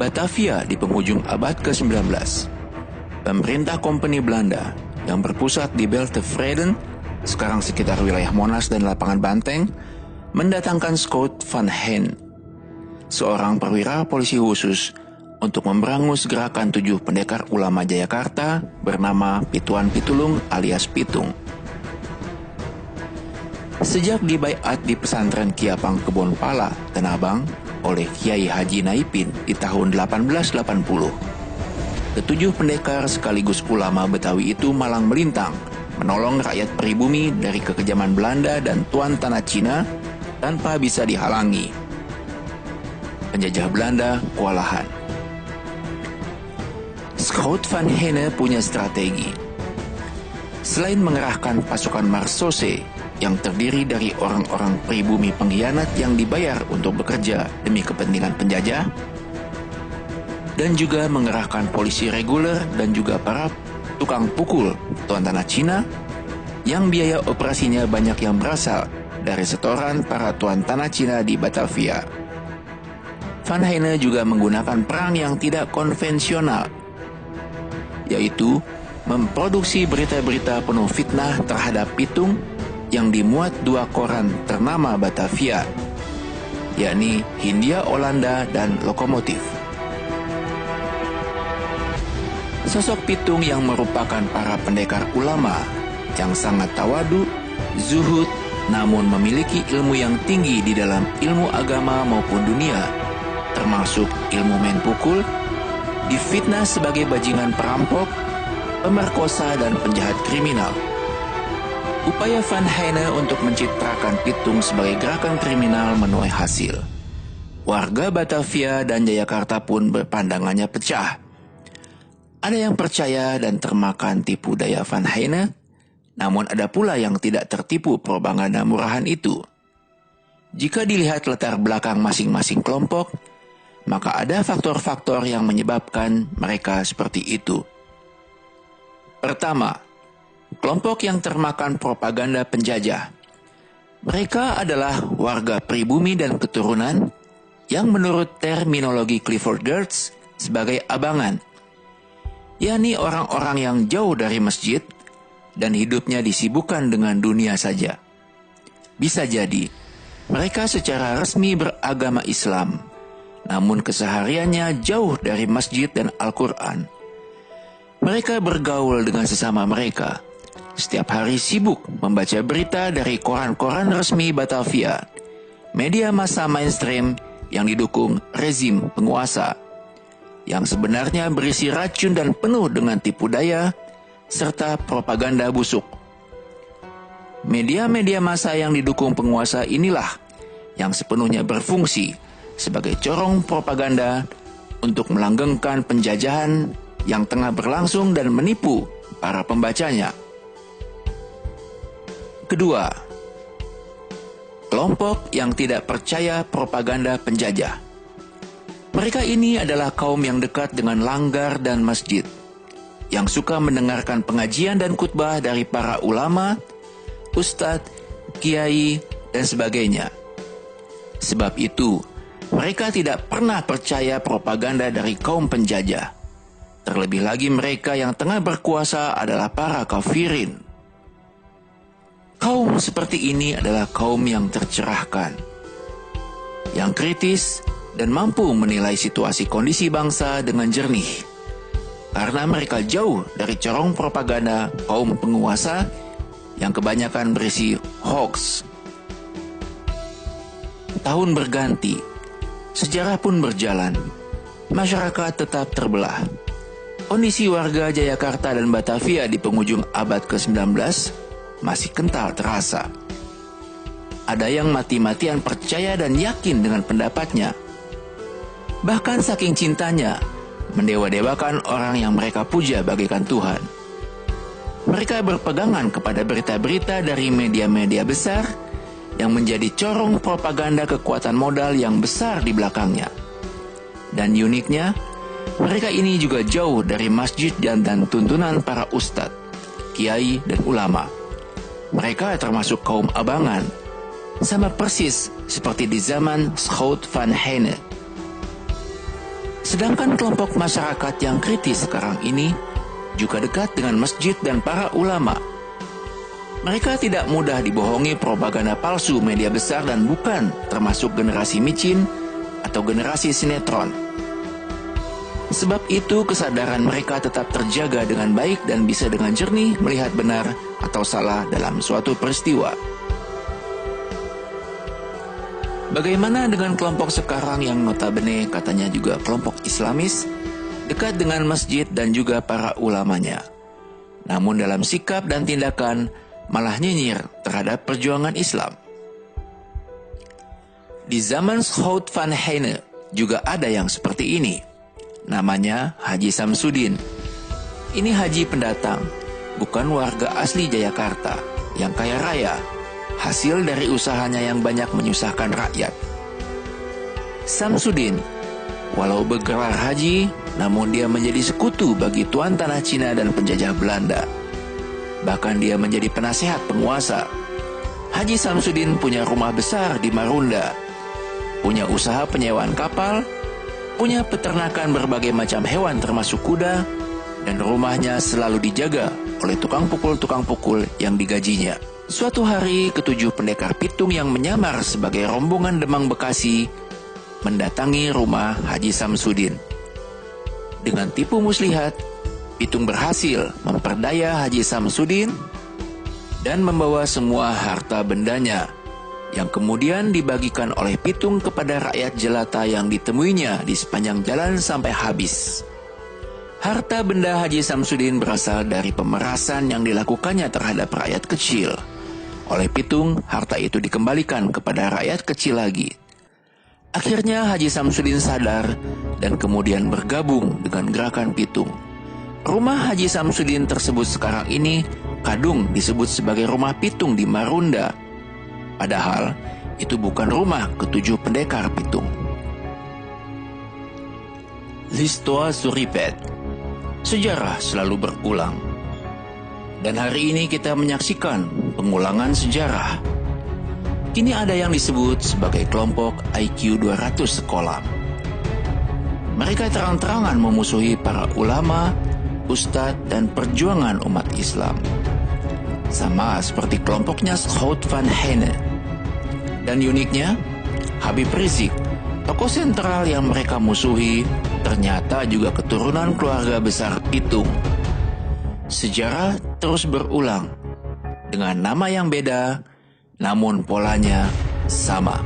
Batavia di penghujung abad ke-19. Pemerintah Kompeni Belanda yang berpusat di Beltevreden, sekarang sekitar wilayah Monas dan Lapangan Banteng, mendatangkan Schout van Heyne, seorang perwira polisi khusus untuk memberangus gerakan 7 pendekar ulama Jayakarta bernama Pituan Pitulung alias Pitung. Sejak dibaiat di pesantren Kiapang Kebon Pala, Tanah Abang, oleh Kiai Haji Naipin di tahun 1880, ketujuh pendekar sekaligus ulama Betawi itu malang melintang menolong rakyat pribumi dari kekejaman Belanda dan tuan tanah Cina tanpa bisa dihalangi. Penjajah Belanda kewalahan. Schout van Heyne punya strategi. Selain mengerahkan pasukan Marsose yang terdiri dari orang-orang pribumi pengkhianat yang dibayar untuk bekerja demi kepentingan penjajah, dan juga mengerahkan polisi reguler dan juga para tukang pukul tuan tanah Cina yang biaya operasinya banyak yang berasal dari setoran para tuan tanah Cina di Batavia. Van Heyne juga menggunakan perang yang tidak konvensional, yaitu memproduksi berita-berita penuh fitnah terhadap Pitung yang dimuat 2 koran ternama Batavia, yakni Hindia Olanda dan Lokomotif. Sosok Pitung yang merupakan para pendekar ulama yang sangat tawadu, zuhud, namun memiliki ilmu yang tinggi di dalam ilmu agama maupun dunia, termasuk ilmu main pukul, difitnah sebagai bajingan perampok, pemerkosa dan penjahat kriminal. Upaya Van Heyne untuk mencitrakan Pitung sebagai gerakan kriminal menuai hasil. Warga Batavia dan Jayakarta pun berpandangannya pecah. Ada yang percaya dan termakan tipu daya Van Heyne, namun ada pula yang tidak tertipu propaganda murahan itu. Jika dilihat latar belakang masing-masing kelompok, maka ada faktor-faktor yang menyebabkan mereka seperti itu. Pertama, kelompok yang termakan propaganda penjajah. Mereka adalah warga pribumi dan keturunan yang menurut terminologi Clifford Geertz sebagai abangan, yakni orang-orang yang jauh dari masjid dan hidupnya disibukkan dengan dunia saja. Bisa jadi, mereka secara resmi beragama Islam, namun kesehariannya jauh dari masjid dan Al-Quran. Mereka bergaul dengan sesama mereka, setiap hari sibuk membaca berita dari koran-koran resmi Batavia, media massa mainstream yang didukung rezim penguasa, yang sebenarnya berisi racun dan penuh dengan tipu daya serta propaganda busuk. Media-media massa yang didukung penguasa inilah yang sepenuhnya berfungsi sebagai corong propaganda untuk melanggengkan penjajahan yang tengah berlangsung dan menipu para pembacanya. Kedua, kelompok yang tidak percaya propaganda penjajah. Mereka ini adalah kaum yang dekat dengan langgar dan masjid, yang suka mendengarkan pengajian dan khutbah dari para ulama, ustadz, kiai, dan sebagainya. Sebab itu, mereka tidak pernah percaya propaganda dari kaum penjajah. Terlebih lagi mereka yang tengah berkuasa adalah para kafirin. Kaum seperti ini adalah kaum yang tercerahkan, yang kritis, dan mampu menilai situasi kondisi bangsa dengan jernih. Karena mereka jauh dari corong propaganda kaum penguasa yang kebanyakan berisi hoax. Tahun berganti, sejarah pun berjalan, masyarakat tetap terbelah. Kondisi warga Jayakarta dan Batavia di penghujung abad ke-19 masih kental terasa. Ada yang mati-matian percaya dan yakin dengan pendapatnya. Bahkan saking cintanya, mendewa-dewakan orang yang mereka puja bagaikan Tuhan. Mereka berpegangan kepada berita-berita dari media-media besar yang menjadi corong propaganda kekuatan modal yang besar di belakangnya. Dan uniknya, mereka ini juga jauh dari masjid dan tuntunan para ustadz, kiai, dan ulama. Mereka termasuk kaum abangan, sama persis seperti di zaman Schout van Heyne. Sedangkan kelompok masyarakat yang kritis sekarang ini juga dekat dengan masjid dan para ulama. Mereka tidak mudah dibohongi propaganda palsu media besar dan bukan termasuk generasi micin atau generasi sinetron. Sebab itu kesadaran mereka tetap terjaga dengan baik dan bisa dengan jernih melihat benar atau salah dalam suatu peristiwa. Bagaimana dengan kelompok sekarang yang notabene katanya juga kelompok Islamis, dekat dengan masjid dan juga para ulamanya, namun dalam sikap dan tindakan malah nyinyir terhadap perjuangan Islam? Di zaman Schout van Heine juga ada yang seperti ini. Namanya Haji Samsudin. Ini haji pendatang, bukan warga asli Jayakarta yang kaya raya, hasil dari usahanya yang banyak menyusahkan rakyat. Samsudin, walau bergelar haji, namun dia menjadi sekutu bagi tuan tanah Cina dan penjajah Belanda. Bahkan dia menjadi penasehat penguasa. Haji Samsudin punya rumah besar di Marunda, punya usaha penyewaan kapal, punya peternakan berbagai macam hewan termasuk kuda, dan rumahnya selalu dijaga oleh tukang pukul yang digajinya. Suatu hari, ketujuh pendekar pitung yang menyamar sebagai rombongan Demang Bekasi mendatangi rumah Haji Samsudin. Dengan tipu muslihat, pitung berhasil memperdaya Haji Samsudin dan membawa semua harta bendanya, yang kemudian dibagikan oleh pitung kepada rakyat jelata yang ditemuinya di sepanjang jalan sampai habis. Harta benda Haji Samsudin berasal dari pemerasan yang dilakukannya terhadap rakyat kecil. Oleh pitung, harta itu dikembalikan kepada rakyat kecil lagi. Akhirnya Haji Samsudin sadar dan kemudian bergabung dengan gerakan pitung. Rumah Haji Samsudin tersebut sekarang ini kadung disebut sebagai rumah pitung di Marunda. Padahal itu bukan rumah ketujuh pendekar pitung. L'histoire se répète. Sejarah selalu berulang. Dan hari ini kita menyaksikan pengulangan sejarah. Kini ada yang disebut sebagai kelompok IQ 200 sekolah. Mereka terang-terangan memusuhi para ulama, ustadz, dan perjuangan umat Islam. Sama seperti kelompoknya Schout van Heine. Dan uniknya, Habib Rizik, tokoh sentral yang mereka musuhi, ternyata juga keturunan keluarga besar pitung. Sejarah terus berulang, dengan nama yang beda, namun polanya sama.